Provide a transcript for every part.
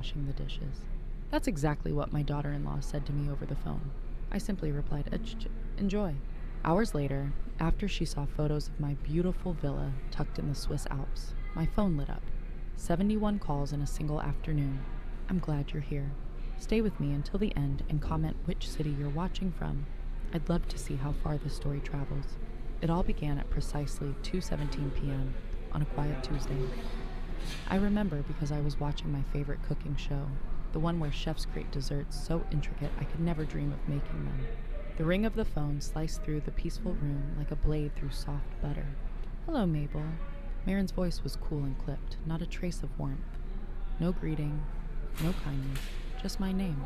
washing the dishes. That's exactly what my daughter-in-law said to me over the phone. I simply replied, enjoy. Hours later, after she saw photos of my beautiful villa tucked in the Swiss Alps, my phone lit up. 71 calls in a single afternoon. I'm glad you're here. Stay with me until the end and comment which city you're watching from. I'd love to see how far this story travels. It all began at precisely 2:17 p.m. on a quiet Tuesday. I remember because I was watching my favorite cooking show, the one where chefs create desserts so intricate I could never dream of making them. The ring of the phone sliced through the peaceful room like a blade through soft butter. Hello, Mabel. Marin's voice was cool and clipped, not a trace of warmth. No greeting, no kindness, just my name,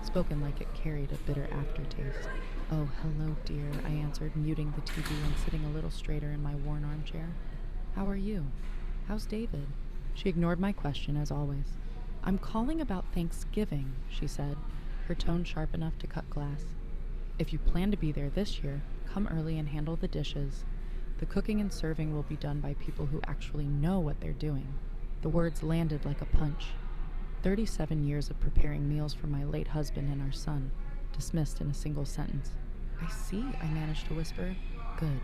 spoken like it carried a bitter aftertaste. Oh, hello, dear, I answered, muting the TV and sitting a little straighter in my worn armchair. How are you? How's David? She ignored my question, as always. I'm calling about Thanksgiving, she said, her tone sharp enough to cut glass. If you plan to be there this year, come early and handle the dishes. The cooking and serving will be done by people who actually know what they're doing. The words landed like a punch. 37 years of preparing meals for my late husband and our son, dismissed in a single sentence. I see, I managed to whisper. Good.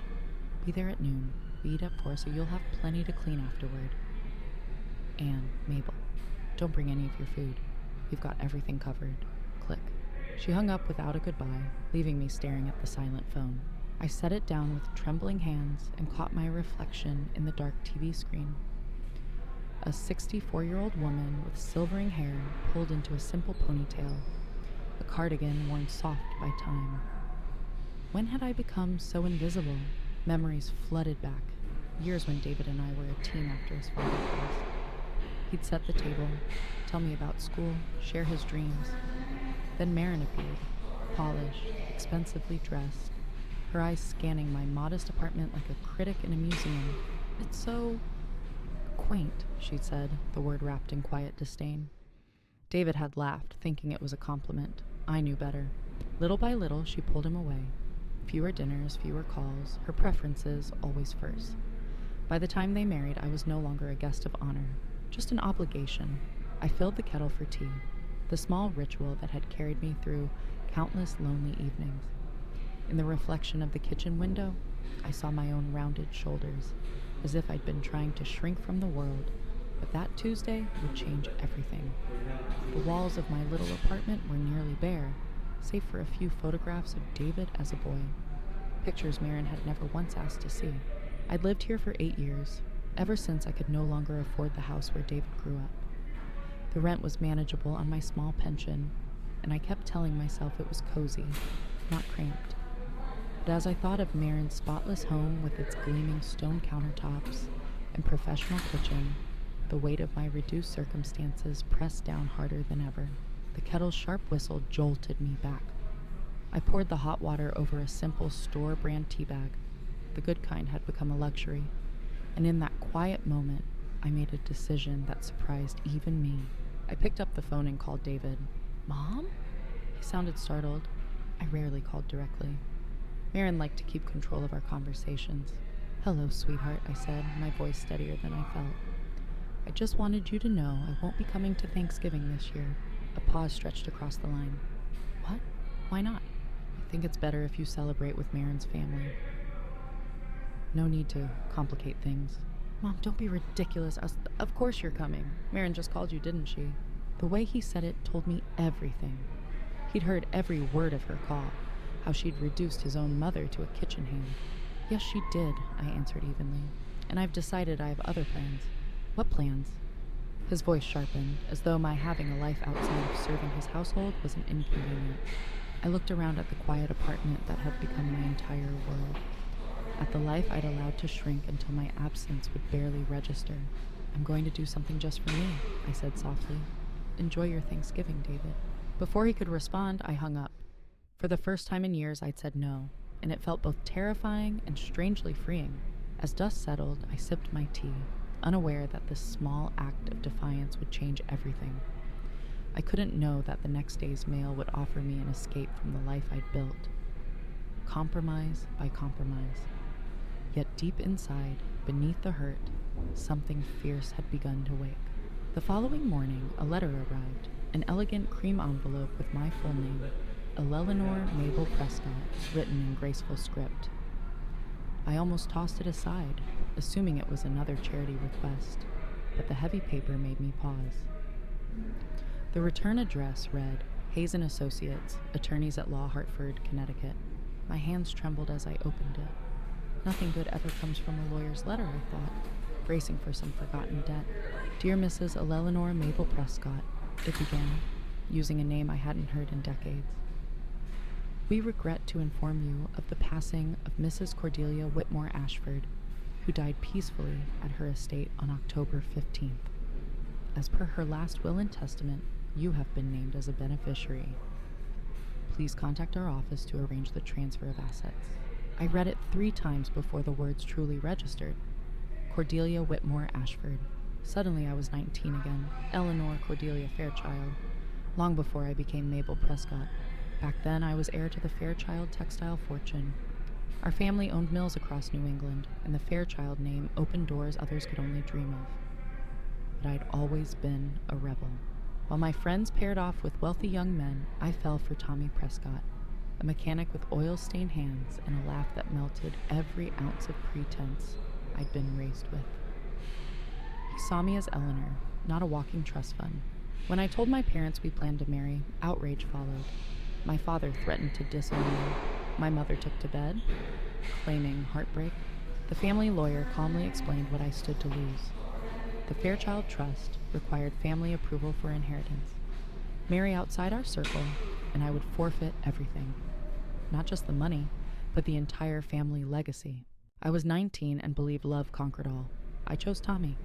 Be there at noon. We eat at 4, so you'll have plenty to clean afterward. Anne, Mabel, don't bring any of your food. We've got everything covered. Click. She hung up without a goodbye, leaving me staring at the silent phone. I set it down with trembling hands and caught my reflection in the dark TV screen. A 64-year-old woman with silvering hair pulled into a simple ponytail, a cardigan worn soft by time. When had I become so invisible? Memories flooded back, years when David and I were a team after his father passed. He'd set the table, tell me about school, share his dreams. Then Marin appeared, polished, expensively dressed, her eyes scanning my modest apartment like a critic in a museum. It's so quaint, she said, the word wrapped in quiet disdain. David had laughed, thinking it was a compliment. I knew better. Little by little, she pulled him away. Fewer dinners, fewer calls, her preferences always first. By the time they married, I was no longer a guest of honor, just an obligation. I filled the kettle for tea, the small ritual that had carried me through countless lonely evenings. In the reflection of the kitchen window, I saw my own rounded shoulders, as if I'd been trying to shrink from the world, but that Tuesday would change everything. The walls of my little apartment were nearly bare, save for a few photographs of David as a boy, pictures Marin had never once asked to see. I'd lived here for 8 years, ever since I could no longer afford the house where David grew up. The rent was manageable on my small pension, and I kept telling myself it was cozy, not cramped. But as I thought of Marin's spotless home with its gleaming stone countertops and professional kitchen, the weight of my reduced circumstances pressed down harder than ever. The kettle's sharp whistle jolted me back. I poured the hot water over a simple store-brand tea bag. The good kind had become a luxury, and in that quiet moment, I made a decision that surprised even me. I picked up the phone and called David. Mom? He sounded startled. I rarely called directly. Marin liked to keep control of our conversations. Hello, sweetheart, I said, my voice steadier than I felt. I just wanted you to know I won't be coming to Thanksgiving this year. A pause stretched across the line. What? Why not? I think it's better if you celebrate with Marin's family. No need to complicate things. Mom, don't be ridiculous. Of course you're coming. Marin just called you, didn't she? The way he said it told me everything. He'd heard every word of her call, how she'd reduced his own mother to a kitchen hand. Yes, she did, I answered evenly. And I've decided I have other plans. What plans? His voice sharpened, as though my having a life outside of serving his household was an inconvenience. I looked around at the quiet apartment that had become my entire world, at the life I'd allowed to shrink until my absence would barely register. I'm going to do something just for me, I said softly. Enjoy your Thanksgiving, David. Before he could respond, I hung up. For the first time in years, I'd said no, and it felt both terrifying and strangely freeing. As dust settled, I sipped my tea, unaware that this small act of defiance would change everything. I couldn't know that the next day's mail would offer me an escape from the life I'd built. Compromise by compromise. Yet deep inside, beneath the hurt, something fierce had begun to wake. The following morning, a letter arrived, an elegant cream envelope with my full name, Eleanor Mabel Prescott, written in graceful script. I almost tossed it aside, assuming it was another charity request, but the heavy paper made me pause. The return address read, Hazen Associates, Attorneys at Law, Hartford, Connecticut. My hands trembled as I opened it. Nothing good ever comes from a lawyer's letter, I thought, bracing for some forgotten debt. Dear Mrs. Eleanor Mabel Prescott, it began, using a name I hadn't heard in decades. We regret to inform you of the passing of Mrs. Cordelia Whitmore Ashford, who died peacefully at her estate on October 15th. As per her last will and testament, you have been named as a beneficiary. Please contact our office to arrange the transfer of assets. I read it 3 times before the words truly registered. Cordelia Whitmore Ashford. Suddenly I was 19 again, Eleanor Cordelia Fairchild, long before I became Mabel Prescott. Back then, I was heir to the Fairchild textile fortune. Our family owned mills across New England, and the Fairchild name opened doors others could only dream of. But I'd always been a rebel. While my friends paired off with wealthy young men, I fell for Tommy Prescott, a mechanic with oil-stained hands and a laugh that melted every ounce of pretense I'd been raised with. He saw me as Eleanor, not a walking trust fund. When I told my parents we planned to marry, outrage followed. My father threatened to disown me. My mother took to bed, claiming heartbreak. The family lawyer calmly explained what I stood to lose. The Fairchild Trust required family approval for inheritance. Marry outside our circle, and I would forfeit everything. Not just the money, but the entire family legacy. I was 19 and believed love conquered all. I chose Tommy.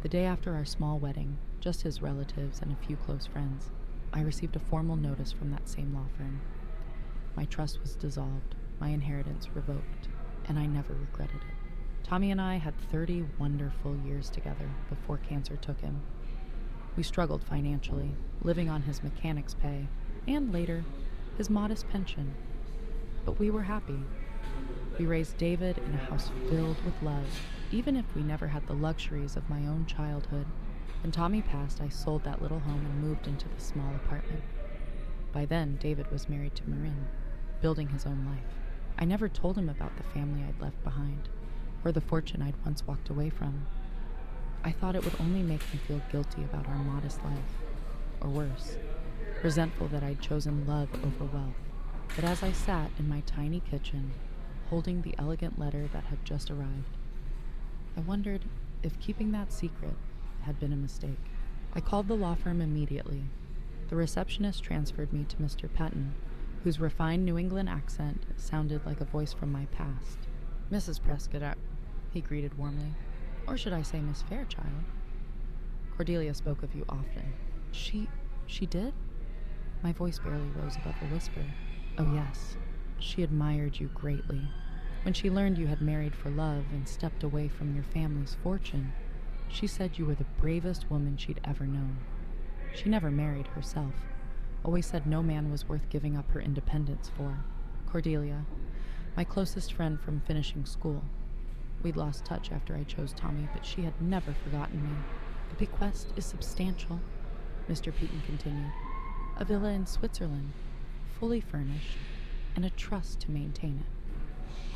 The day after our small wedding, just his relatives and a few close friends, I received a formal notice from that same law firm. My trust was dissolved, my inheritance revoked, and I never regretted it. Tommy and I had 30 wonderful years together before cancer took him. We struggled financially, living on his mechanic's pay, and later, his modest pension. But we were happy. We raised David in a house filled with love, even if we never had the luxuries of my own childhood. When Tommy passed, I sold that little home and moved into the small apartment. By then, David was married to Marin, building his own life. I never told him about the family I'd left behind, or the fortune I'd once walked away from. I thought it would only make me feel guilty about our modest life, or worse, resentful that I'd chosen love over wealth. But as I sat in my tiny kitchen, holding the elegant letter that had just arrived, I wondered if keeping that secret had been a mistake. I called the law firm immediately. The receptionist transferred me to Mr. Patton, whose refined New England accent sounded like a voice from my past. Mrs. Prescott, he greeted warmly. Or should I say Miss Fairchild? Cordelia spoke of you often. She did? My voice barely rose above a whisper. Oh yes, she admired you greatly. When she learned you had married for love and stepped away from your family's fortune, she said you were the bravest woman she'd ever known. She never married herself, always said no man was worth giving up her independence for. Cordelia, my closest friend from finishing school. We'd lost touch after I chose Tommy, but she had never forgotten me. The bequest is substantial, Mr. Peaton continued. A villa in Switzerland, fully furnished, and a trust to maintain it.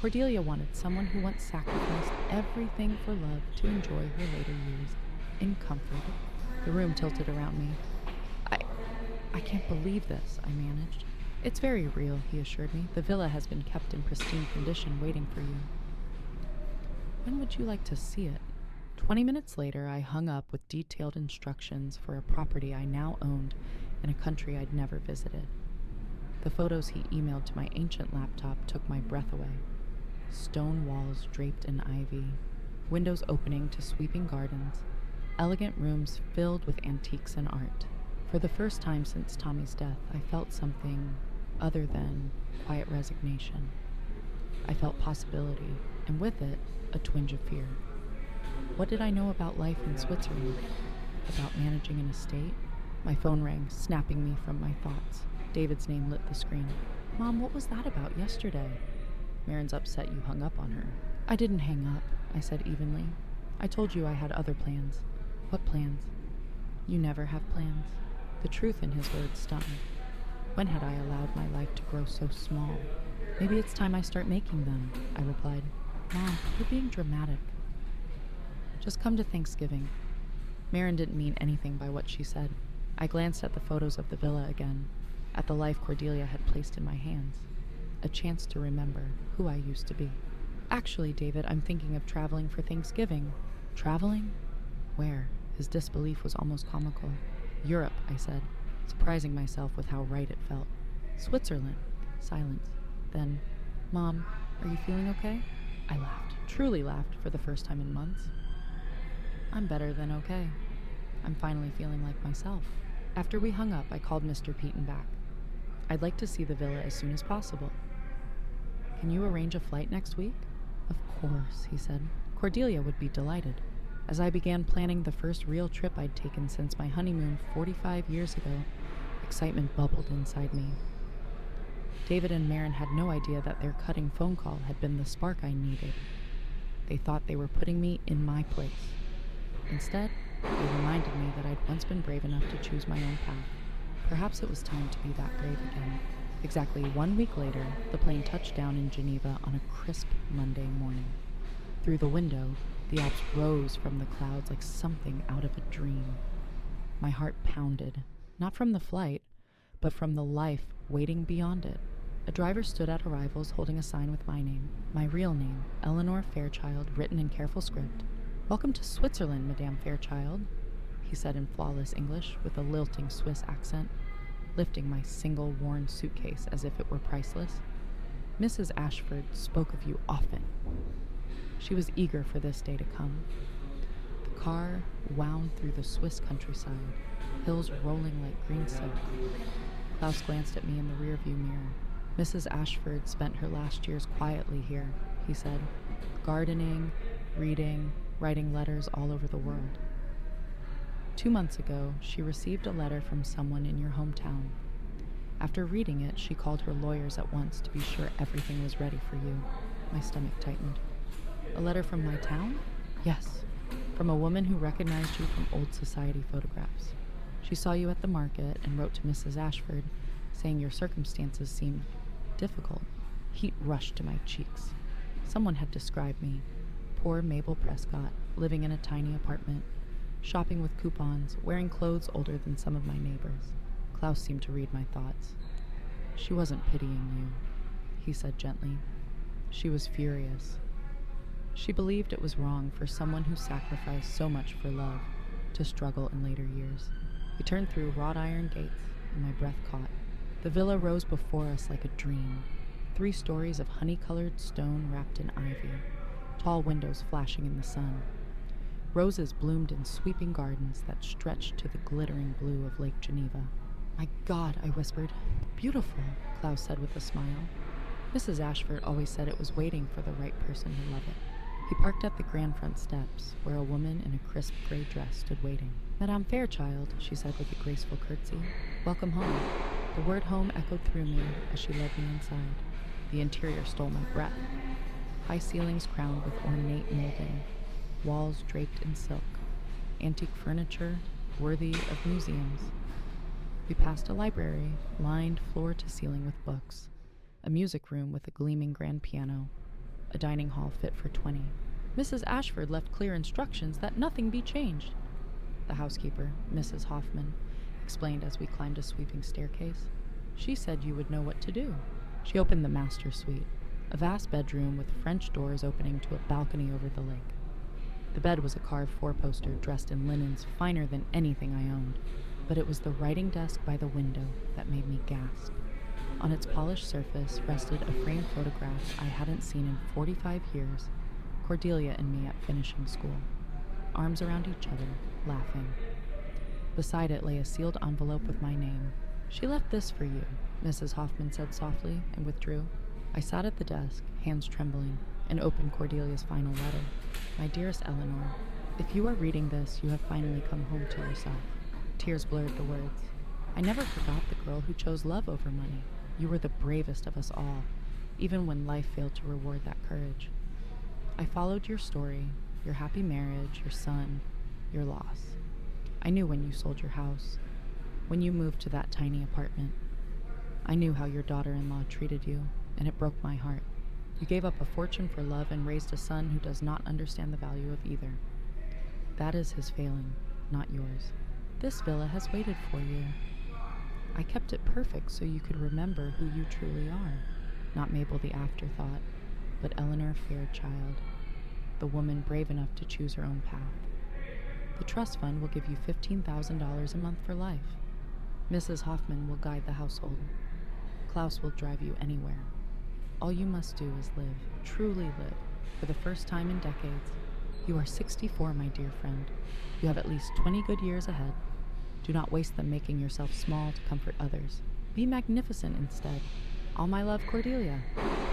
Cordelia wanted someone who once sacrificed everything for love to enjoy her later years in comfort. The room tilted around me. I can't believe this, I managed. It's very real, he assured me. The villa has been kept in pristine condition waiting for you. When would you like to see it? 20 minutes later, I hung up with detailed instructions for a property I now owned in a country I'd never visited. The photos he emailed to my ancient laptop took my breath away. Stone walls draped in ivy, windows opening to sweeping gardens, elegant rooms filled with antiques and art. For the first time since Tommy's death, I felt something other than quiet resignation. I felt possibility, and with it, a twinge of fear. What did I know about life in Switzerland? About managing an estate? My phone rang, snapping me from my thoughts. David's name lit the screen. Mom, what was that about yesterday? Marin's upset you hung up on her. I didn't hang up, I said evenly. I told you I had other plans. What plans? You never have plans. The truth in his words stung. When had I allowed my life to grow so small? Maybe it's time I start making them, I replied. Mom, you're being dramatic. Just come to Thanksgiving. Marin didn't mean anything by what she said. I glanced at the photos of the villa again, at the life Cordelia had placed in my hands. A chance to remember who I used to be. Actually, David, I'm thinking of traveling for Thanksgiving. Traveling? Where? His disbelief was almost comical. Europe, I said, surprising myself with how right it felt. Switzerland. Silence. Then, Mom, are you feeling okay? I laughed, truly laughed for the first time in months. I'm better than okay. I'm finally feeling like myself. After we hung up, I called Mr. Peaton back. I'd like to see the villa as soon as possible. Can you arrange a flight next week? Of course, he said. Cordelia would be delighted. As I began planning the first real trip I'd taken since my honeymoon 45 years ago, excitement bubbled inside me. David and Marin had no idea that their cutting phone call had been the spark I needed. They thought they were putting me in my place. Instead, they reminded me that I'd once been brave enough to choose my own path. Perhaps it was time to be that brave again. Exactly 1 week later, the plane touched down in Geneva on a crisp Monday morning. Through the window, the Alps rose from the clouds like something out of a dream. My heart pounded, not from the flight, but from the life waiting beyond it. A driver stood at arrivals holding a sign with my name, my real name, Eleanor Fairchild, written in careful script. Welcome to Switzerland, Madame Fairchild, he said in flawless English with a lilting Swiss accent, lifting my single worn suitcase as if it were priceless. Mrs. Ashford spoke of you often. She was eager for this day to come. The car wound through the Swiss countryside, hills rolling like green silk. Klaus glanced at me in the rearview mirror. Mrs. Ashford spent her last years quietly here, he said, gardening, reading, writing letters all over the world. 2 months ago, she received a letter from someone in your hometown. After reading it, she called her lawyers at once to be sure everything was ready for you. My stomach tightened. A letter from my town? Yes, from a woman who recognized you from old society photographs. She saw you at the market and wrote to Mrs. Ashford, saying your circumstances seemed difficult. Heat rushed to my cheeks. Someone had described me. Poor Mabel Prescott, living in a tiny apartment, shopping with coupons, wearing clothes older than some of my neighbors. Klaus seemed to read my thoughts. She wasn't pitying you, he said gently. She was furious. She believed it was wrong for someone who sacrificed so much for love to struggle in later years. We turned through wrought iron gates, and my breath caught. The villa rose before us like a dream. 3 stories of honey-colored stone wrapped in ivy, tall windows flashing in the sun. Roses bloomed in sweeping gardens that stretched to the glittering blue of Lake Geneva. My God, I whispered. Beautiful, Klaus said with a smile. Mrs. Ashford always said it was waiting for the right person to love it. He parked at the grand front steps, where a woman in a crisp gray dress stood waiting. Madame Fairchild, she said with a graceful curtsy. Welcome home. The word home echoed through me as she led me inside. The interior stole my breath. High ceilings crowned with ornate molding, walls draped in silk, antique furniture worthy of museums. We passed a library, lined floor to ceiling with books, a music room with a gleaming grand piano, a dining hall fit for 20. Mrs. Ashford left clear instructions that nothing be changed. The housekeeper, Mrs. Hoffman, explained as we climbed a sweeping staircase. She said you would know what to do. She opened the master suite, a vast bedroom with French doors opening to a balcony over the lake. The bed was a carved 4-poster dressed in linens finer than anything I owned, but it was the writing desk by the window that made me gasp. On its polished surface rested a framed photograph I hadn't seen in 45 years, Cordelia and me at finishing school, arms around each other, laughing. Beside it lay a sealed envelope with my name. She left this for you, Mrs. Hoffman said softly, and withdrew. I sat at the desk, hands trembling, and opened Cordelia's final letter. My dearest Eleanor, if you are reading this, you have finally come home to yourself. Tears blurred the words. I never forgot the girl who chose love over money. You were the bravest of us all, even when life failed to reward that courage. I followed your story, your happy marriage, your son, your loss. I knew when you sold your house, when you moved to that tiny apartment. I knew how your daughter-in-law treated you, and it broke my heart. You gave up a fortune for love and raised a son who does not understand the value of either. That is his failing, not yours. This villa has waited for you. I kept it perfect so you could remember who you truly are. Not Mabel the afterthought, but Eleanor Fairchild, the woman brave enough to choose her own path. The trust fund will give you $15,000 a month for life. Mrs. Hoffman will guide the household. Klaus will drive you anywhere. All you must do is live, truly live, for the first time in decades. You are 64, my dear friend. You have at least 20 good years ahead. Do not waste them making yourself small to comfort others. Be magnificent instead. All my love, Cordelia.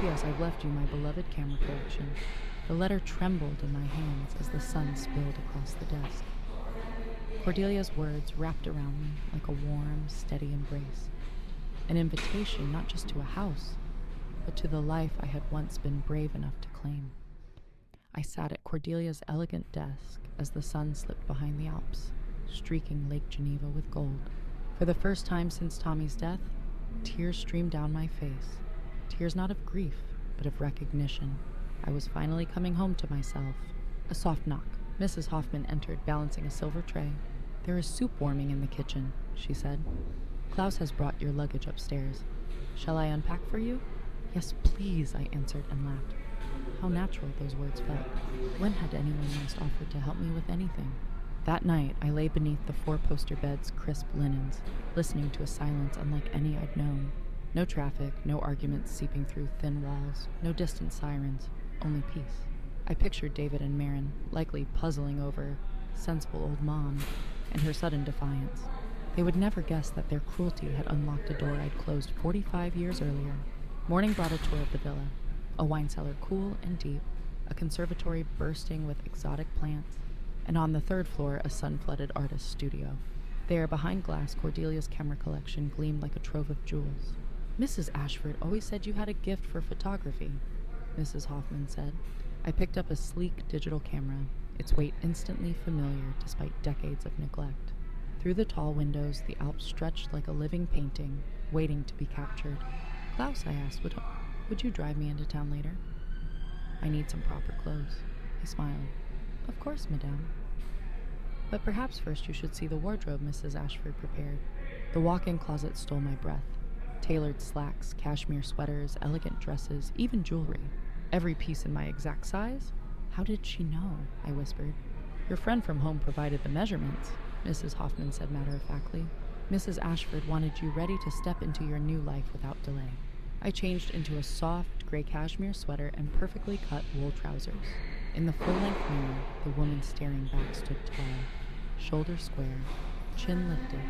P.S. I've left you my beloved camera collection. The letter trembled in my hands as the sun spilled across the desk. Cordelia's words wrapped around me like a warm, steady embrace. An invitation not just to a house, but to the life I had once been brave enough to claim. I sat at Cordelia's elegant desk as the sun slipped behind the Alps, streaking Lake Geneva with gold. For the first time since Tommy's death, tears streamed down my face. Tears not of grief, but of recognition. I was finally coming home to myself. A soft knock. Mrs. Hoffman entered, balancing a silver tray. "There is soup warming in the kitchen," she said. "Klaus has brought your luggage upstairs. Shall I unpack for you?" "Yes, please," I answered and laughed. How natural those words felt. When had anyone last offered to help me with anything? That night, I lay beneath the four-poster bed's crisp linens, listening to a silence unlike any I'd known. No traffic, no arguments seeping through thin walls, no distant sirens, only peace. I pictured David and Marin, likely puzzling over sensible old Mom and her sudden defiance. They would never guess that their cruelty had unlocked a door I'd closed 45 years earlier. Morning brought a tour of the villa. A wine cellar cool and deep, a conservatory bursting with exotic plants, and on the third floor a sun-flooded artist's studio. There, behind glass, Cordelia's camera collection gleamed like a trove of jewels. "Mrs. Ashford always said you had a gift for photography," Mrs. Hoffman said. I picked up a sleek digital camera, its weight instantly familiar despite decades of neglect. Through the tall windows, the Alps stretched like a living painting, waiting to be captured. "Klaus," I asked, would you drive me into town later?" "I need some proper clothes." He smiled. "Of course, madame. But perhaps first you should see the wardrobe Mrs. Ashford prepared." The walk-in closet stole my breath. Tailored slacks, cashmere sweaters, elegant dresses, even jewelry. Every piece in my exact size? How did she know? I whispered. "Your friend from home provided the measurements," Mrs. Hoffman said matter-of-factly. "Mrs. Ashford wanted you ready to step into your new life without delay." I changed into a soft gray cashmere sweater and perfectly cut wool trousers. In the full-length mirror, the woman staring back stood tall, shoulders square, chin lifted.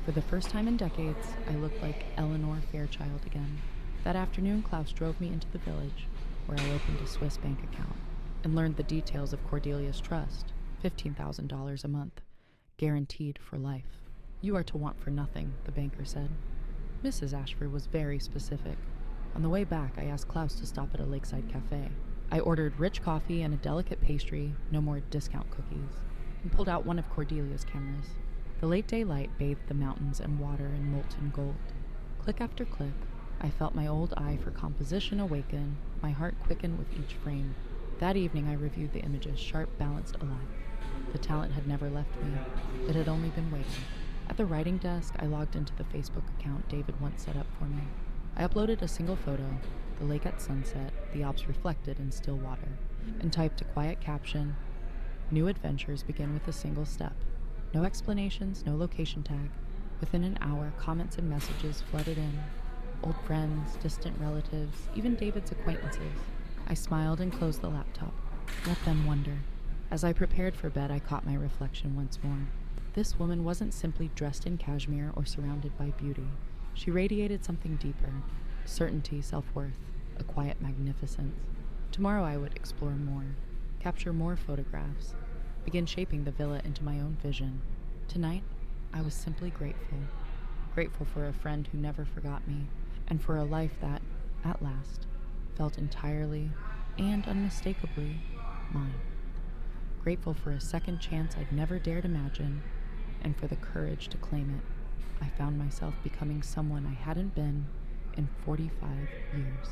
For the first time in decades, I looked like Eleanor Fairchild again. That afternoon, Klaus drove me into the village, where I opened a Swiss bank account and learned the details of Cordelia's trust, $15,000 a month, guaranteed for life. "You are to want for nothing," the banker said. Mrs. Ashford was very specific. On the way back, I asked Klaus to stop at a lakeside cafe. I ordered rich coffee and a delicate pastry, no more discount cookies, and pulled out one of Cordelia's cameras. The late daylight bathed the mountains and water in molten gold. Click after click, I felt my old eye for composition awaken, my heart quicken with each frame. That evening I reviewed the images, sharp, balanced, alive. The talent had never left me. It had only been waiting. At the writing desk, I logged into the Facebook account David once set up for me. I uploaded a single photo, the lake at sunset, the Alps reflected in still water, and typed a quiet caption, "New adventures begin with a single step." No explanations, no location tag. Within an hour, comments and messages flooded in. Old friends, distant relatives, even David's acquaintances. I smiled and closed the laptop. Let them wonder. As I prepared for bed, I caught my reflection once more. This woman wasn't simply dressed in cashmere or surrounded by beauty. She radiated something deeper, certainty, self-worth, a quiet magnificence. Tomorrow I would explore more, capture more photographs, begin shaping the villa into my own vision. Tonight, I was simply grateful. Grateful for a friend who never forgot me, and for a life that, at last, felt entirely and unmistakably mine. Grateful for a second chance I'd never dared imagine, and for the courage to claim it. I found myself becoming someone I hadn't been in 45 years.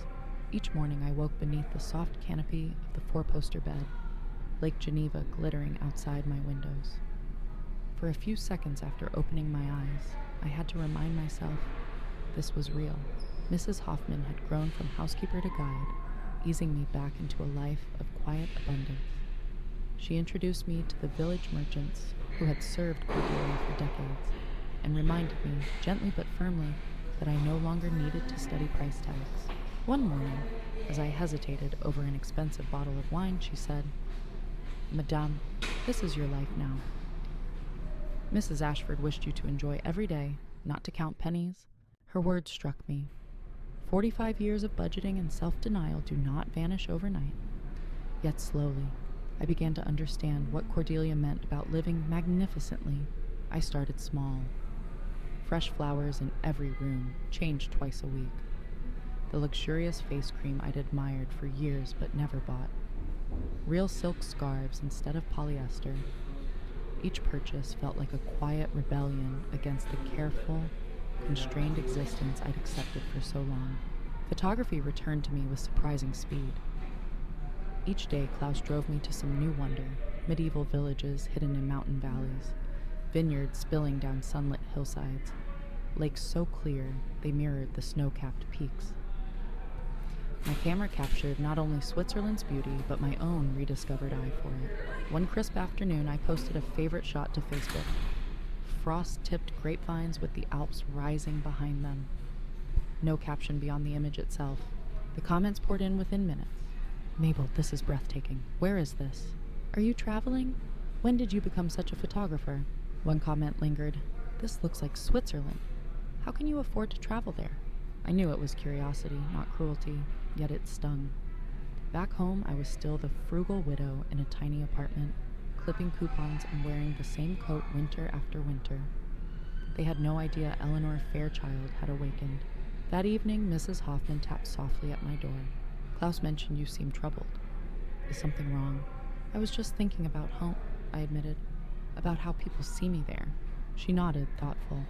Each morning I woke beneath the soft canopy of the four-poster bed, Lake Geneva glittering outside my windows. For a few seconds after opening my eyes, I had to remind myself this was real. Mrs. Hoffman had grown from housekeeper to guide, easing me back into a life of quiet abundance. She introduced me to the village merchants who had served Cordelia for decades, and reminded me, gently but firmly, that I no longer needed to study price tags. One morning, as I hesitated over an expensive bottle of wine, she said, "Madame, this is your life now. Mrs. Ashford wished you to enjoy every day, not to count pennies." Her words struck me. 45 years of budgeting and self-denial do not vanish overnight. Yet slowly, I began to understand what Cordelia meant about living magnificently. I started small. Fresh flowers in every room, changed twice a week. The luxurious face cream I'd admired for years but never bought. Real silk scarves instead of polyester. Each purchase felt like a quiet rebellion against the careful, constrained existence I'd accepted for so long. Photography returned to me with surprising speed. Each day, Klaus drove me to some new wonder, medieval villages hidden in mountain valleys, vineyards spilling down sunlit hillsides, lakes so clear they mirrored the snow-capped peaks. My camera captured not only Switzerland's beauty, but my own rediscovered eye for it. One crisp afternoon, I posted a favorite shot to Facebook. Frost-tipped grapevines with the Alps rising behind them. No caption beyond the image itself. The comments poured in within minutes. "Mabel, this is breathtaking. Where is this? Are you traveling? When did you become such a photographer?" One comment lingered. "This looks like Switzerland. How can you afford to travel there?" I knew it was curiosity, not cruelty, yet it stung. Back home, I was still the frugal widow in a tiny apartment, clipping coupons and wearing the same coat winter after winter. They had no idea Eleanor Fairchild had awakened. That evening, Mrs. Hoffman tapped softly at my door. "Klaus mentioned you seemed troubled. Is something wrong?" "I was just thinking about home," I admitted, "about how people see me there." She nodded, thoughtful.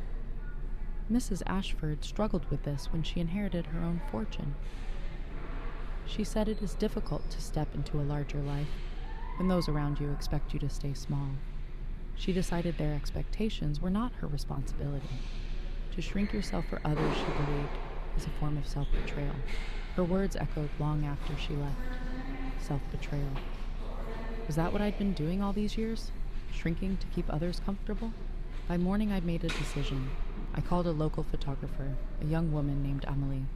"Mrs. Ashford struggled with this when she inherited her own fortune. She said it is difficult to step into a larger life when those around you expect you to stay small. She decided their expectations were not her responsibility. To shrink yourself for others, she believed, is a form of self-betrayal." Her words echoed long after she left. Self-betrayal. Was that what I'd been doing all these years? Shrinking to keep others comfortable? By morning, I'd made a decision. I called a local photographer, a young woman named Amelie,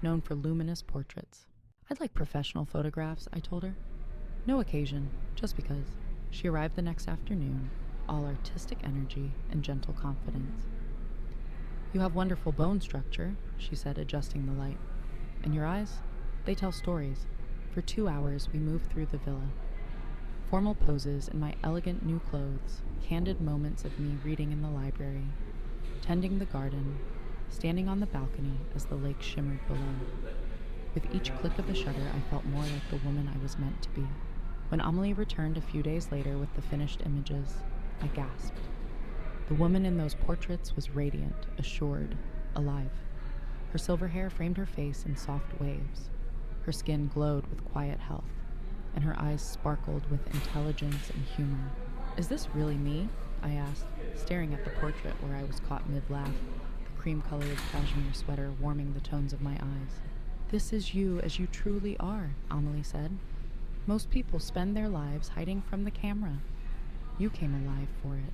known for luminous portraits. "I'd like professional photographs," I told her. "No occasion, just because." She arrived the next afternoon, all artistic energy and gentle confidence. "You have wonderful bone structure," she said, adjusting the light. "And your eyes? They tell stories." For 2 hours, we moved through the villa. Formal poses in my elegant new clothes, candid moments of me reading in the library, tending the garden, standing on the balcony as the lake shimmered below. With each click of the shutter, I felt more like the woman I was meant to be. When Amelie returned a few days later with the finished images, I gasped. The woman in those portraits was radiant, assured, alive. Her silver hair framed her face in soft waves. Her skin glowed with quiet health, and her eyes sparkled with intelligence and humor. "Is this really me?" I asked, staring at the portrait where I was caught mid-laugh, the cream-colored cashmere sweater warming the tones of my eyes. "This is you as you truly are," Amelie said. "Most people spend their lives hiding from the camera. You came alive for it."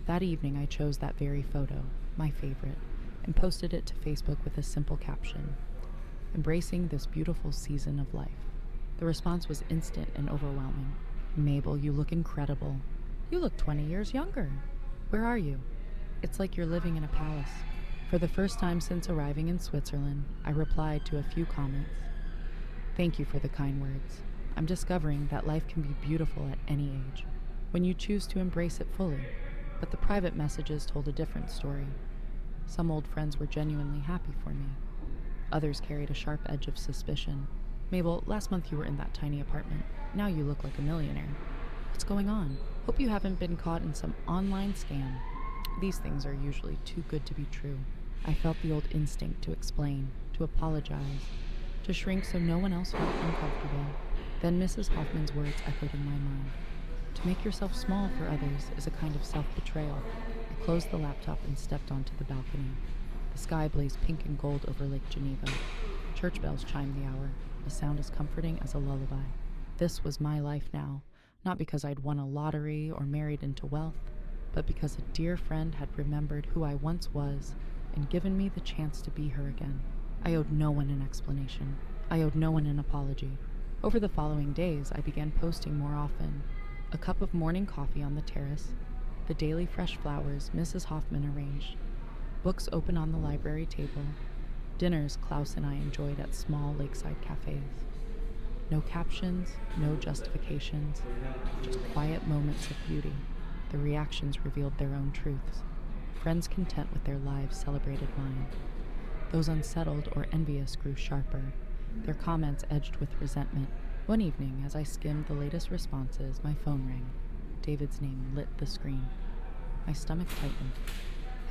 That evening, I chose that very photo, my favorite, and posted it to Facebook with a simple caption, "Embracing this beautiful season of life." The response was instant and overwhelming. "Mabel, you look incredible. You look 20 years younger. Where are you? It's like you're living in a palace." For the first time since arriving in Switzerland, I replied to a few comments. "Thank you for the kind words. I'm discovering that life can be beautiful at any age, when you choose to embrace it fully." But the private messages told a different story. Some old friends were genuinely happy for me. Others carried a sharp edge of suspicion. "Mabel, last month you were in that tiny apartment. Now you look like a millionaire. What's going on? Hope you haven't been caught in some online scam." These things are usually too good to be true. I felt the old instinct to explain, to apologize, to shrink so no one else felt uncomfortable. Then Mrs. Hoffman's words echoed in my mind. To make yourself small for others is a kind of self-betrayal. I closed the laptop and stepped onto the balcony. The sky blazed pink and gold over Lake Geneva. Church bells chimed the hour, a sound as comforting as a lullaby. This was my life now, not because I'd won a lottery or married into wealth, but because a dear friend had remembered who I once was and given me the chance to be her again. I owed no one an explanation. I owed no one an apology. Over the following days, I began posting more often. A cup of morning coffee on the terrace, the daily fresh flowers Mrs. Hoffman arranged, books open on the library table, dinners Klaus and I enjoyed at small lakeside cafes. No captions, no justifications, just quiet moments of beauty. The reactions revealed their own truths. Friends content with their lives celebrated mine. Those unsettled or envious grew sharper, their comments edged with resentment. One evening, as I skimmed the latest responses, my phone rang. David's name lit the screen. My stomach tightened.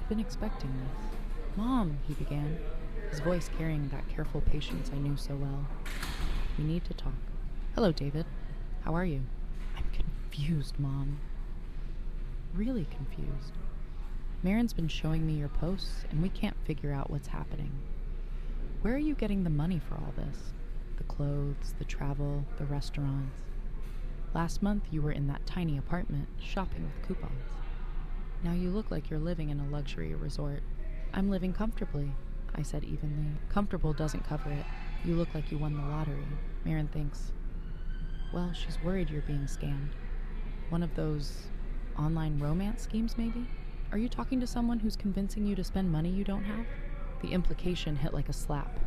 I'd been expecting this. "Mom," he began, his voice carrying that careful patience I knew so well. "We need to talk." "Hello, David. How are you?" "I'm confused, Mom. Really confused. Marin's been showing me your posts, and we can't figure out what's happening. Where are you getting the money for all this? The clothes, the travel, the restaurants. Last month you were in that tiny apartment, shopping with coupons. Now you look like you're living in a luxury resort." "I'm living comfortably," I said evenly. "Comfortable doesn't cover it. You look like you won the lottery." Marin thinks, "Well, she's worried you're being scammed. One of those online romance schemes, maybe? Are you talking to someone who's convincing you to spend money you don't have?" The implication hit like a slap.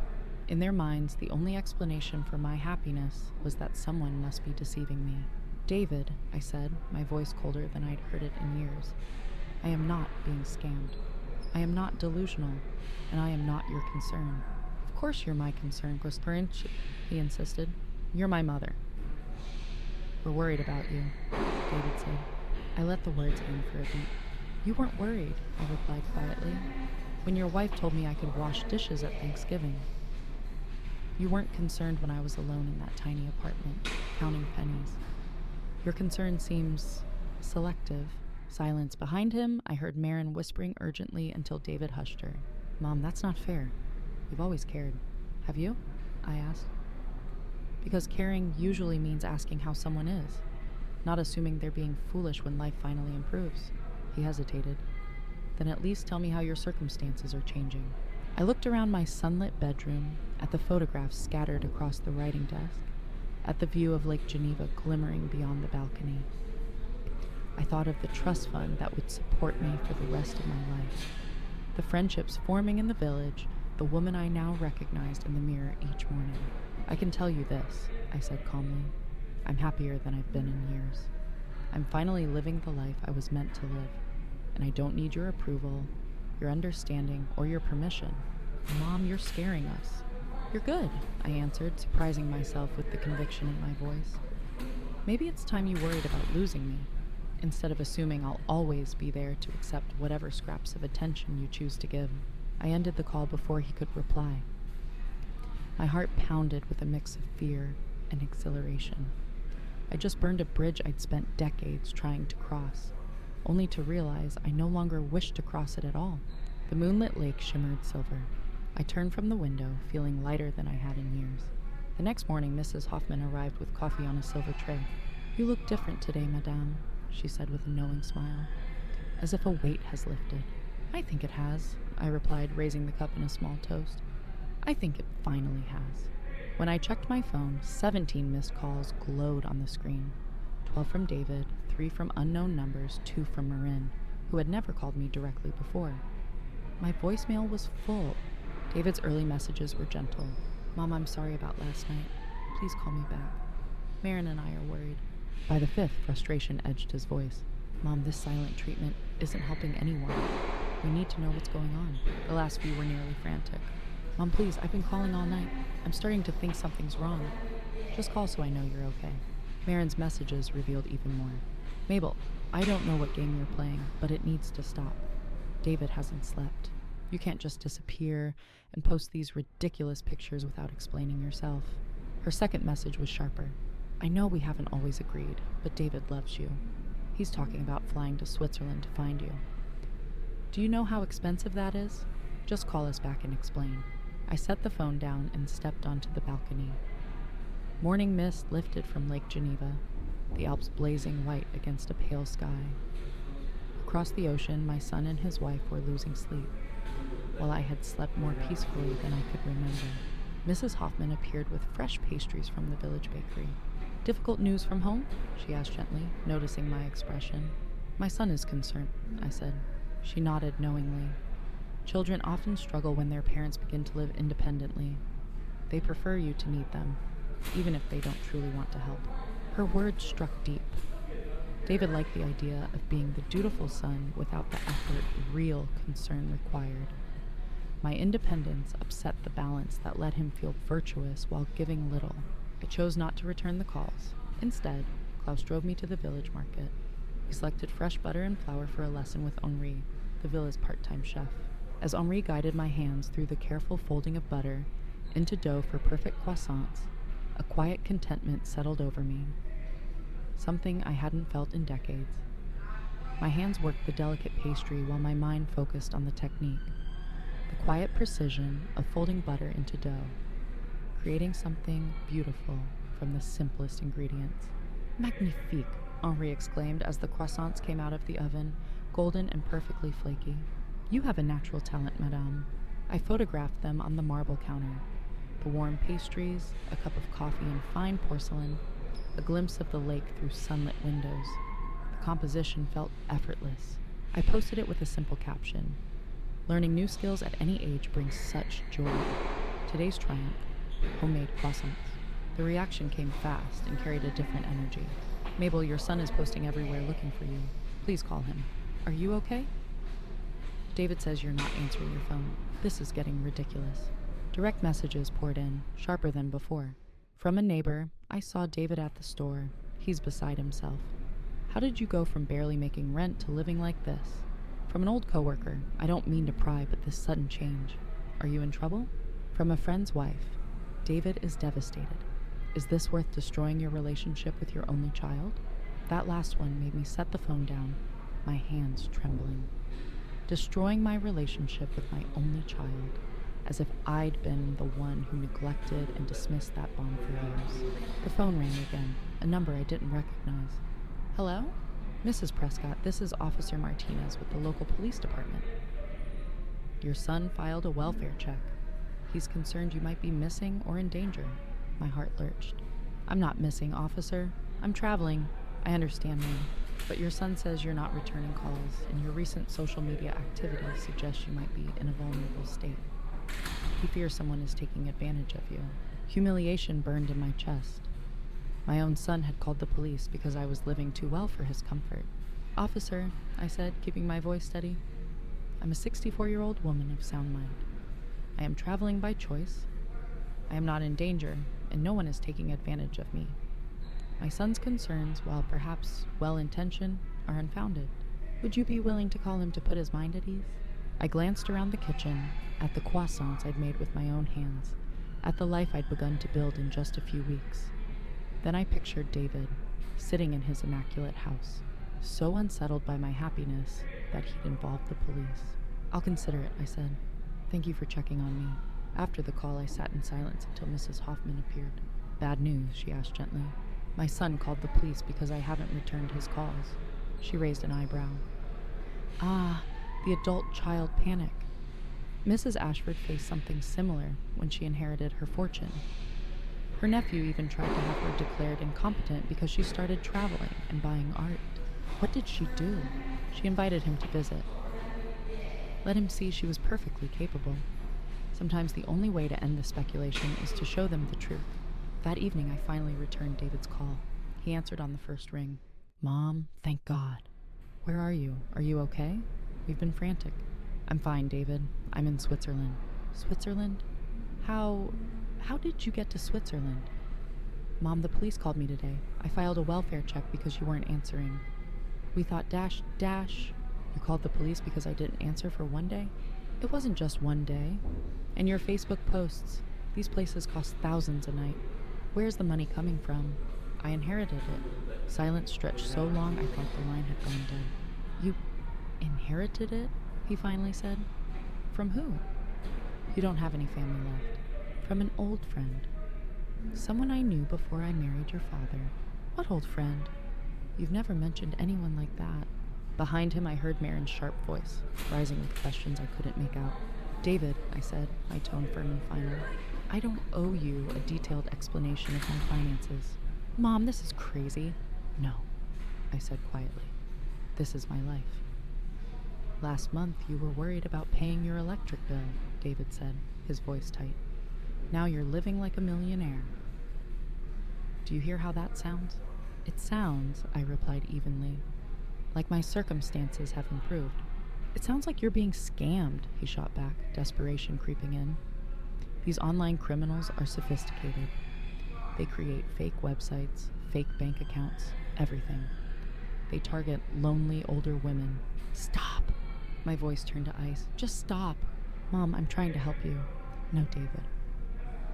In their minds, the only explanation for my happiness was that someone must be deceiving me. "David," I said, my voice colder than I'd heard it in years, "I am not being scammed. I am not delusional, and I am not your concern." "Of course you're my concern, Grisperin," he insisted. "You're my mother." "We're worried about you," David said. I let the words hang for a beat. "You weren't worried," I replied quietly, "when your wife told me I could wash dishes at Thanksgiving. You weren't concerned when I was alone in that tiny apartment, counting pennies. Your concern seems selective." Silence behind him, I heard Marin whispering urgently until David hushed her. "Mom, that's not fair. You've always cared. Have you?" I asked. "Because caring usually means asking how someone is, not assuming they're being foolish when life finally improves." He hesitated. "Then at least tell me how your circumstances are changing." I looked around my sunlit bedroom, at the photographs scattered across the writing desk, at the view of Lake Geneva glimmering beyond the balcony. I thought of the trust fund that would support me for the rest of my life, the friendships forming in the village, the woman I now recognized in the mirror each morning. "I can tell you this," I said calmly. "I'm happier than I've been in years. I'm finally living the life I was meant to live, and I don't need your approval, your understanding, or your permission." "Mom, you're scaring us." "You're good," I answered, surprising myself with the conviction in my voice. "Maybe it's time you worried about losing me, instead of assuming I'll always be there to accept whatever scraps of attention you choose to give." I ended the call before he could reply. My heart pounded with a mix of fear and exhilaration. I just burned a bridge I'd spent decades trying to cross, only to realize I no longer wished to cross it at all. The moonlit lake shimmered silver. I turned from the window, feeling lighter than I had in years. The next morning, Mrs. Hoffman arrived with coffee on a silver tray. "You look different today, madame," she said with a knowing smile, as if a weight has lifted. "I think it has," I replied, raising the cup in a small toast. "I think it finally has." When I checked my phone, 17 missed calls glowed on the screen. 12 from David, 3 from unknown numbers, 2 from Marin, who had never called me directly before. My voicemail was full. David's early messages were gentle. "Mom, I'm sorry about last night. Please call me back. Marin and I are worried." By the 5th, frustration edged his voice. "Mom, this silent treatment isn't helping anyone. We need to know what's going on." The last few were nearly frantic. "Mom, please, I've been calling all night. I'm starting to think something's wrong. Just call so I know you're okay." Marin's messages revealed even more. "Mabel, I don't know what game you're playing, but it needs to stop. David hasn't slept. You can't just disappear and post these ridiculous pictures without explaining yourself. Her second message was sharper. I know we haven't always agreed, but David loves you. He's talking about flying to Switzerland to find you. Do you know how expensive that is? Just call us back and explain. I set the phone down and stepped onto the balcony. Morning mist lifted from Lake Geneva, the Alps blazing white against a pale sky. Across the ocean, my son and his wife were losing sleep, while I had slept more peacefully than I could remember. Mrs. Hoffman appeared with fresh pastries from the village bakery. Difficult news from home? She asked gently, noticing my expression. My son is concerned, I said. She nodded knowingly. Children often struggle when their parents begin to live independently. They prefer you to need them, even if they don't truly want to help. Her words struck deep. David liked the idea of being the dutiful son without the effort real concern required. My independence upset the balance that let him feel virtuous while giving little. I chose not to return the calls. Instead, Klaus drove me to the village market. He selected fresh butter and flour for a lesson with Henri, the villa's part-time chef. As Henri guided my hands through the careful folding of butter into dough for perfect croissants, a quiet contentment settled over me, something I hadn't felt in decades. My hands worked the delicate pastry while my mind focused on the technique, the quiet precision of folding butter into dough, creating something beautiful from the simplest ingredients. Magnifique, Henri exclaimed as the croissants came out of the oven, golden and perfectly flaky. You have a natural talent, madame. I photographed them on the marble counter. The warm pastries, a cup of coffee in fine porcelain, a glimpse of the lake through sunlit windows. The composition felt effortless. I posted it with a simple caption. Learning new skills at any age brings such joy. Today's triumph, homemade croissants. The reaction came fast and carried a different energy. Mabel, your son is posting everywhere looking for you. Please call him. Are you okay? David says you're not answering your phone. This is getting ridiculous. Direct messages poured in, sharper than before. From a neighbor, I saw David at the store. He's beside himself. How did you go from barely making rent to living like this? From an old coworker, I don't mean to pry, but this sudden change. Are you in trouble? From a friend's wife, David is devastated. Is this worth destroying your relationship with your only child? That last one made me set the phone down, my hands trembling. Destroying my relationship with my only child, as if I'd been the one who neglected and dismissed that bond for years. The phone rang again, a number I didn't recognize. Hello? Mrs. Prescott, this is Officer Martinez with the local police department. Your son filed a welfare check. He's concerned you might be missing or in danger. My heart lurched. I'm not missing, officer. I'm traveling. I understand, ma'am. But your son says you're not returning calls, and your recent social media activity suggests you might be in a vulnerable state. He fears someone is taking advantage of you. Humiliation burned in my chest. My own son had called the police because I was living too well for his comfort. Officer, I said, keeping my voice steady, I'm a 64-year-old woman of sound mind. I am traveling by choice. I am not in danger, and no one is taking advantage of me. My son's concerns, while perhaps well-intentioned, are unfounded. Would you be willing to call him to put his mind at ease? I glanced around the kitchen, at the croissants I'd made with my own hands, at the life I'd begun to build in just a few weeks. Then I pictured David, sitting in his immaculate house, so unsettled by my happiness that he'd involved the police. I'll consider it, I said. Thank you for checking on me. After the call, I sat in silence until Mrs. Hoffman appeared. Bad news, she asked gently. My son called the police because I haven't returned his calls. She raised an eyebrow. Ah, the adult-child panic. Mrs. Ashford faced something similar when she inherited her fortune. Her nephew even tried to have her declared incompetent because she started traveling and buying art. What did she do? She invited him to visit. Let him see she was perfectly capable. Sometimes the only way to end the speculation is to show them the truth. That evening, I finally returned David's call. He answered on the first ring. Mom, thank God. Where are you? Are you okay? We've been frantic. I'm fine, David. I'm in Switzerland. Switzerland? How did you get to Switzerland? Mom, the police called me today. I filed a welfare check because you weren't answering. We thought ... You You called the police because I didn't answer for one day? It wasn't just one day. And your Facebook posts. These places cost thousands a night. Where's the money coming from? I inherited it. Silence stretched so long I thought the line had gone dead. You inherited it? He finally said. From who? You don't have any family left. From an old friend. Someone I knew before I married your father. What old friend? You've never mentioned anyone like that. Behind him I heard Marin's sharp voice, rising with questions I couldn't make out. David, I said, my tone firm and final. I don't owe you a detailed explanation of my finances. Mom, this is crazy. No, I said quietly. This is my life. Last month you were worried about paying your electric bill, David said, his voice tight. Now you're living like a millionaire. Do you hear how that sounds? It sounds, I replied evenly, like my circumstances have improved. It sounds like you're being scammed, he shot back, desperation creeping in. These online criminals are sophisticated. They create fake websites, fake bank accounts, everything. They target lonely older women. Stop! My voice turned to ice. Just stop. Mom, I'm trying to help you. No, David.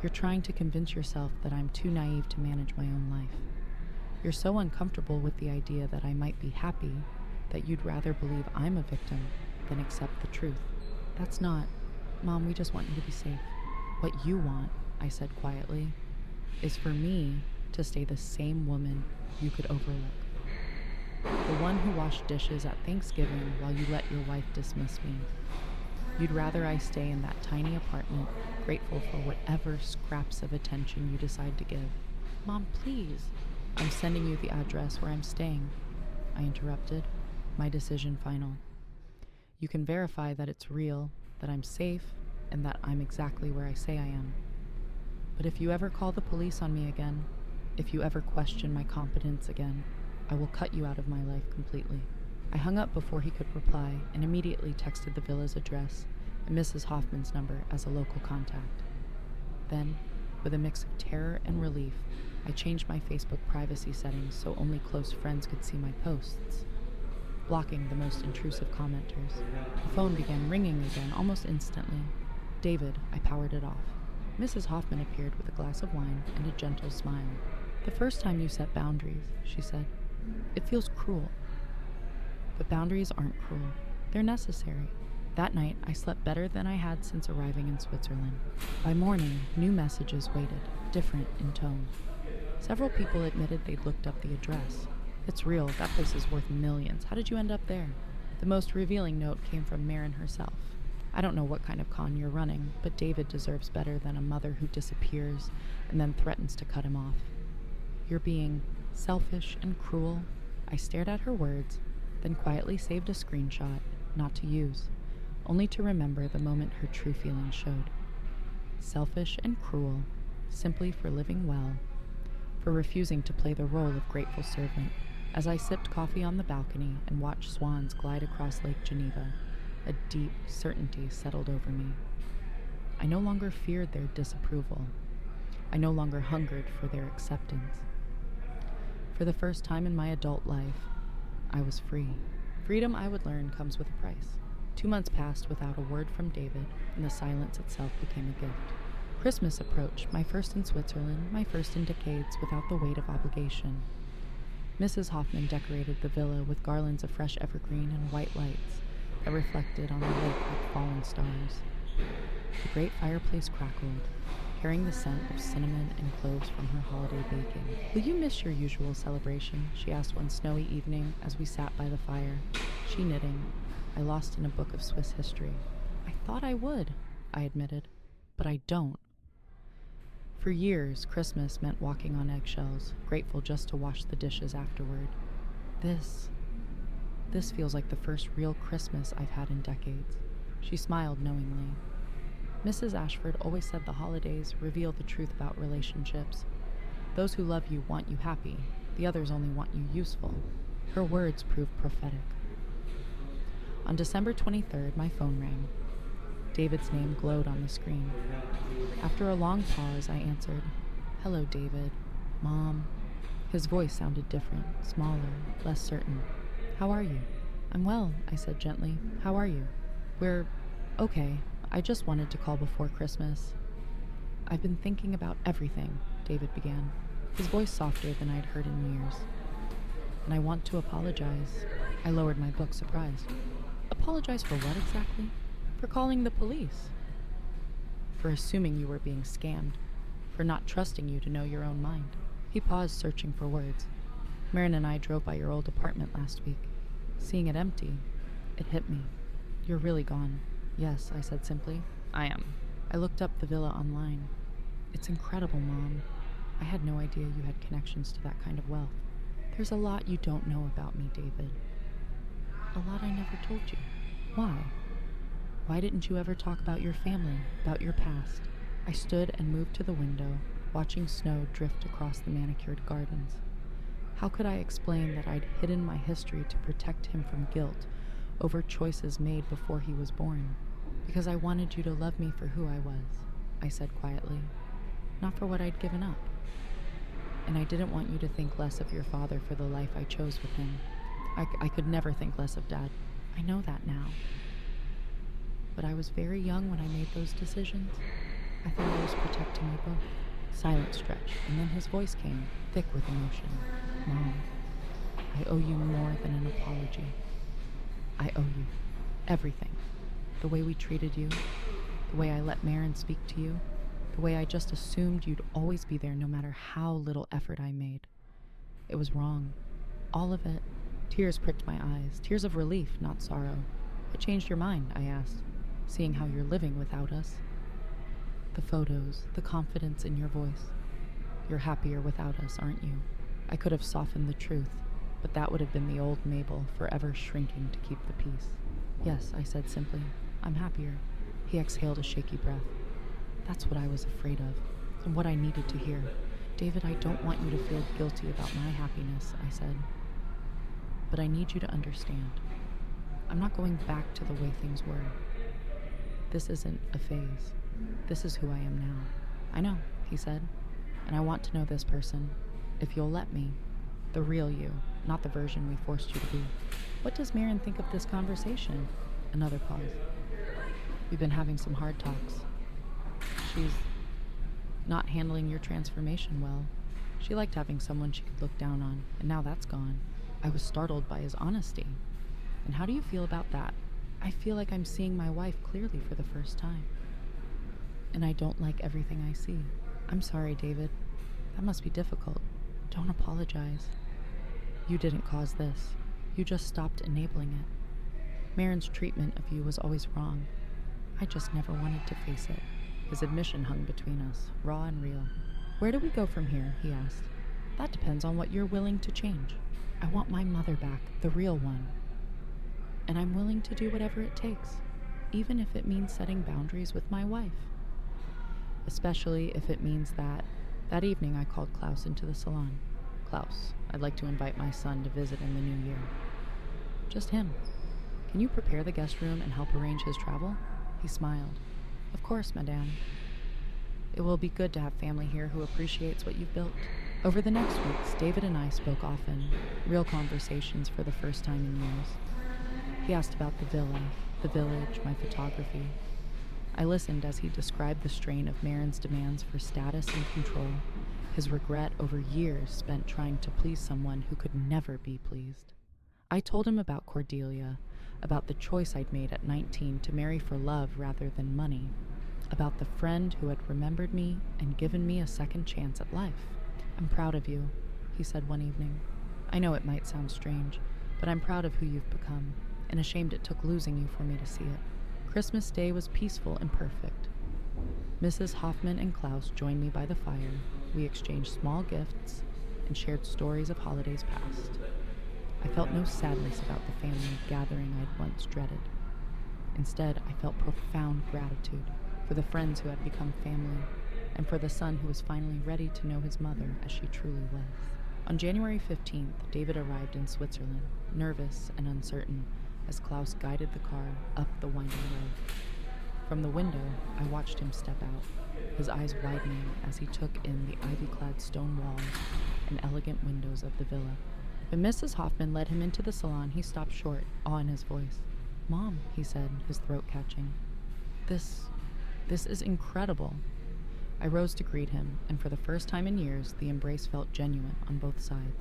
You're trying to convince yourself that I'm too naive to manage my own life. You're so uncomfortable with the idea that I might be happy that you'd rather believe I'm a victim than accept the truth. That's not. Mom, we just want you to be safe. What you want, I said quietly, is for me to stay the same woman you could overlook. The one who washed dishes at Thanksgiving while you let your wife dismiss me. You'd rather I stay in that tiny apartment, grateful for whatever scraps of attention you decide to give. Mom, please. I'm sending you the address where I'm staying, I interrupted, my decision final. You can verify that it's real, that I'm safe, and that I'm exactly where I say I am. But if you ever call the police on me again, if you ever question my competence again, I will cut you out of my life completely. I hung up before he could reply and immediately texted the villa's address and Mrs. Hoffman's number as a local contact. Then, with a mix of terror and relief, I changed my Facebook privacy settings so only close friends could see my posts, blocking the most intrusive commenters. The phone began ringing again almost instantly. David, I powered it off. Mrs. Hoffman appeared with a glass of wine and a gentle smile. The first time you set boundaries, she said. It feels cruel. But boundaries aren't cruel. They're necessary. That night, I slept better than I had since arriving in Switzerland. By morning, new messages waited, different in tone. Several people admitted they'd looked up the address. It's real, that place is worth millions. How did you end up there? The most revealing note came from Marin herself. I don't know what kind of con you're running, but David deserves better than a mother who disappears and then threatens to cut him off. You're being selfish and cruel. I stared at her words, then quietly saved a screenshot, not to use, only to remember the moment her true feelings showed. Selfish and cruel, simply for living well, for refusing to play the role of grateful servant. As I sipped coffee on the balcony and watched swans glide across Lake Geneva, a deep certainty settled over me. I no longer feared their disapproval. I no longer hungered for their acceptance. For the first time in my adult life, I was free. Freedom, I would learn, comes with a price. 2 months passed without a word from David, and the silence itself became a gift. Christmas approached, my first in Switzerland, my first in decades, without the weight of obligation. Mrs. Hoffman decorated the villa with garlands of fresh evergreen and white lights that reflected on the lake like fallen stars. The great fireplace crackled, carrying the scent of cinnamon and cloves from her holiday baking. Will you miss your usual celebration? She asked one snowy evening as we sat by the fire, she knitting, I lost in a book of Swiss history. I thought I would, I admitted, but I don't. For years, Christmas meant walking on eggshells, grateful just to wash the dishes afterward. This feels like the first real Christmas I've had in decades. She smiled knowingly. Mrs. Ashford always said the holidays reveal the truth about relationships. Those who love you want you happy. The others only want you useful. Her words proved prophetic. On December 23rd, my phone rang. David's name glowed on the screen. After a long pause, I answered, Hello, David. Mom. His voice sounded different, smaller, less certain. How are you? I'm well, I said gently. How are you? We're okay. I just wanted to call before Christmas. I've been thinking about everything, David began, his voice softer than I'd heard in years. And I want to apologize. I lowered my book, surprised. Apologize for what exactly? For calling the police. For assuming you were being scammed. For not trusting you to know your own mind. He paused, searching for words. Marin and I drove by your old apartment last week. Seeing it empty, it hit me. You're really gone. Yes, I said simply. I am. I looked up the villa online. It's incredible, Mom. I had no idea you had connections to that kind of wealth. There's a lot you don't know about me, David. A lot I never told you. Why? Why didn't you ever talk about your family, about your past? I stood and moved to the window, watching snow drift across the manicured gardens. How could I explain that I'd hidden my history to protect him from guilt over choices made before he was born? Because I wanted you to love me for who I was, I said quietly, not for what I'd given up. And I didn't want you to think less of your father for the life I chose with him. I could never think less of Dad. I know that now. But I was very young when I made those decisions. I thought I was protecting you both. Silent stretch, and then his voice came, thick with emotion. Mom, I owe you more than an apology. I owe you everything. The way we treated you, the way I let Marin speak to you, the way I just assumed you'd always be there no matter how little effort I made. It was wrong. All of it. Tears pricked my eyes, tears of relief, not sorrow. What changed your mind? I asked, seeing how you're living without us. The photos, the confidence in your voice. You're happier without us, aren't you? I could have softened the truth, but that would have been the old Mabel, forever shrinking to keep the peace. Yes, I said simply. I'm happier. He exhaled a shaky breath. That's what I was afraid of, and what I needed to hear. David, I don't want you to feel guilty about my happiness, I said. But I need you to understand. I'm not going back to the way things were. This isn't a phase. This is who I am now. I know, he said. And I want to know this person, if you'll let me. The real you, not the version we forced you to be. What does Marin think of this conversation? Another pause. We've been having some hard talks. She's not handling your transformation well. She liked having someone she could look down on, and now that's gone. I was startled by his honesty. And how do you feel about that? I feel like I'm seeing my wife clearly for the first time. And I don't like everything I see. I'm sorry, David. That must be difficult. Don't apologize. You didn't cause this. You just stopped enabling it. Marin's treatment of you was always wrong. I just never wanted to face it. His admission hung between us, raw and real. Where do we go from here? He asked. That depends on what you're willing to change. I want my mother back, the real one. And I'm willing to do whatever it takes, even if it means setting boundaries with my wife. Especially if it means that evening I called Klaus into the salon. Klaus, I'd like to invite my son to visit in the new year. Just him. Can you prepare the guest room and help arrange his travel? He smiled. Of course, madame. It will be good to have family here who appreciates what you've built. Over the next weeks, David and I spoke often, real conversations for the first time in years. He asked about the villa, the village, my photography. I listened as he described the strain of Marin's demands for status and control, his regret over years spent trying to please someone who could never be pleased. I told him about Cordelia, about the choice I'd made at 19 to marry for love rather than money, about the friend who had remembered me and given me a second chance at life. I'm proud of you, he said one evening. I know it might sound strange, but I'm proud of who you've become, and ashamed it took losing you for me to see it. Christmas Day was peaceful and perfect. Mrs. Hoffman and Klaus joined me by the fire. We exchanged small gifts and shared stories of holidays past. I felt no sadness about the family gathering I'd once dreaded. Instead, I felt profound gratitude for the friends who had become family, and for the son who was finally ready to know his mother as she truly was. On January 15th, David arrived in Switzerland, nervous and uncertain, as Klaus guided the car up the winding road. From the window, I watched him step out, his eyes widening as he took in the ivy-clad stone walls and elegant windows of the villa. When Mrs. Hoffman led him into the salon, he stopped short, awe in his voice. "Mom," he said, his throat catching. This is incredible." I rose to greet him, and for the first time in years, the embrace felt genuine on both sides.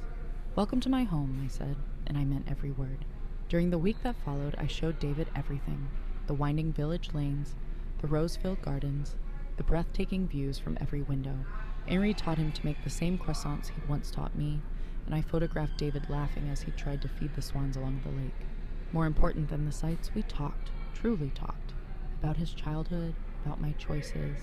"Welcome to my home," I said, and I meant every word. During the week that followed, I showed David everything: the winding village lanes, the rose-filled gardens, the breathtaking views from every window. Henri taught him to make the same croissants he'd once taught me, and I photographed David laughing as he tried to feed the swans along the lake. More important than the sights, we talked, truly talked, about his childhood, about my choices,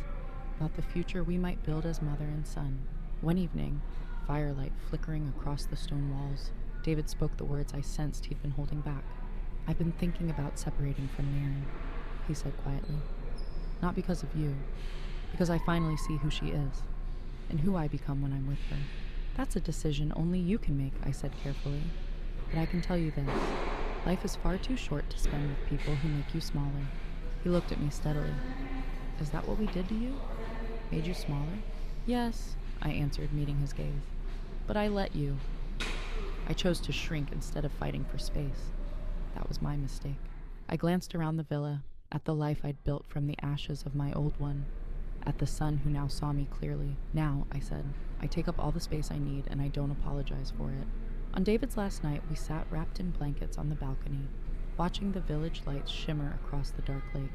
about the future we might build as mother and son. One evening, firelight flickering across the stone walls, David spoke the words I sensed he'd been holding back. "I've been thinking about separating from Maren," he said quietly. "Not because of you, because I finally see who she is, and who I become when I'm with her." "That's a decision only you can make," I said carefully. "But I can tell you this. Life is far too short to spend with people who make you smaller." He looked at me steadily. "Is that what we did to you? Made you smaller?" "Yes," I answered, meeting his gaze. "But I let you. I chose to shrink instead of fighting for space. That was my mistake." I glanced around the villa, at the life I'd built from the ashes of my old one, at the son who now saw me clearly. "Now," I said, "I take up all the space I need, and I don't apologize for it." On David's last night, we sat wrapped in blankets on the balcony, watching the village lights shimmer across the dark lake.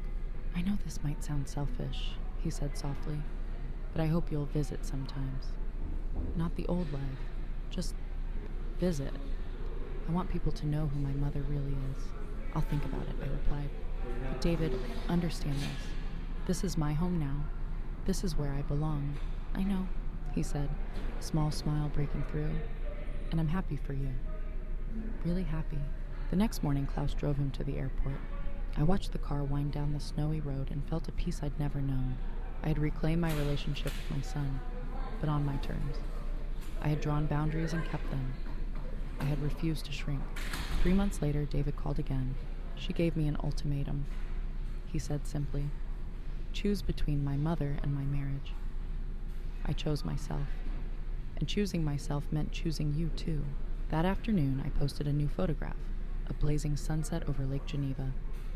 "I know this might sound selfish," he said softly, "but I hope you'll visit sometimes. Not the old life, just visit. I want people to know who my mother really is." "I'll think about it," I replied. "But David, understand this. This is my home now. This is where I belong." "I know," he said, a small smile breaking through. "And I'm happy for you. Really happy." The next morning, Klaus drove him to the airport. I watched the car wind down the snowy road and felt a peace I'd never known. I had reclaimed my relationship with my son, but on my terms. I had drawn boundaries and kept them. I had refused to shrink. 3 months later, David called again. She gave me an ultimatum. He said simply, "Choose between my mother and my marriage." I chose myself. And choosing myself meant choosing you too. That afternoon, I posted a new photograph, a blazing sunset over Lake Geneva,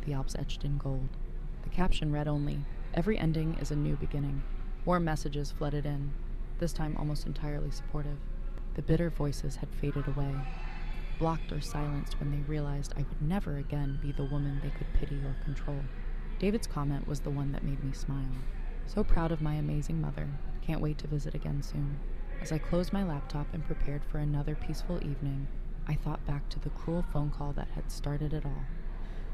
the Alps etched in gold. The caption read only, "Every ending is a new beginning." Warm messages flooded in, this time almost entirely supportive. The bitter voices had faded away, blocked or silenced when they realized I would never again be the woman they could pity or control. David's comment was the one that made me smile. "So proud of my amazing mother. Can't wait to visit again soon." As I closed my laptop and prepared for another peaceful evening, I thought back to the cruel phone call that had started it all.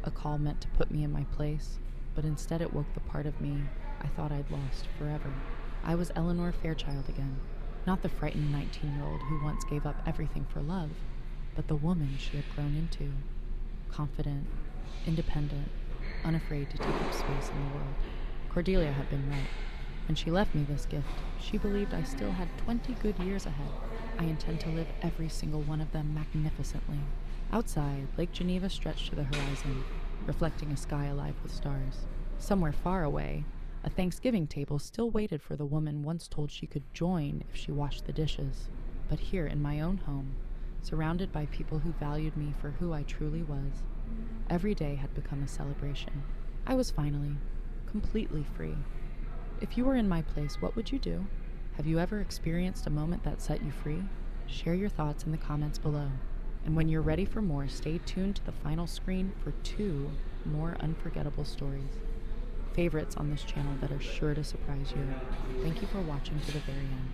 A call meant to put me in my place, but instead it woke the part of me I thought I'd lost forever. I was Eleanor Fairchild again, not the frightened 19-year-old who once gave up everything for love, but the woman she had grown into. Confident, independent, unafraid to take up space in the world. Cordelia had been right. When she left me this gift, she believed I still had 20 good years ahead. I intend to live every single one of them magnificently. Outside, Lake Geneva stretched to the horizon, reflecting a sky alive with stars. Somewhere far away, a Thanksgiving table still waited for the woman once told she could join if she washed the dishes. But here in my own home, surrounded by people who valued me for who I truly was, every day had become a celebration. I was finally, completely free. If you were in my place, what would you do? Have you ever experienced a moment that set you free? Share your thoughts in the comments below. And when you're ready for more, stay tuned to the final screen for 2 more unforgettable stories. Favorites on this channel that are sure to surprise you. Thank you for watching to the very end.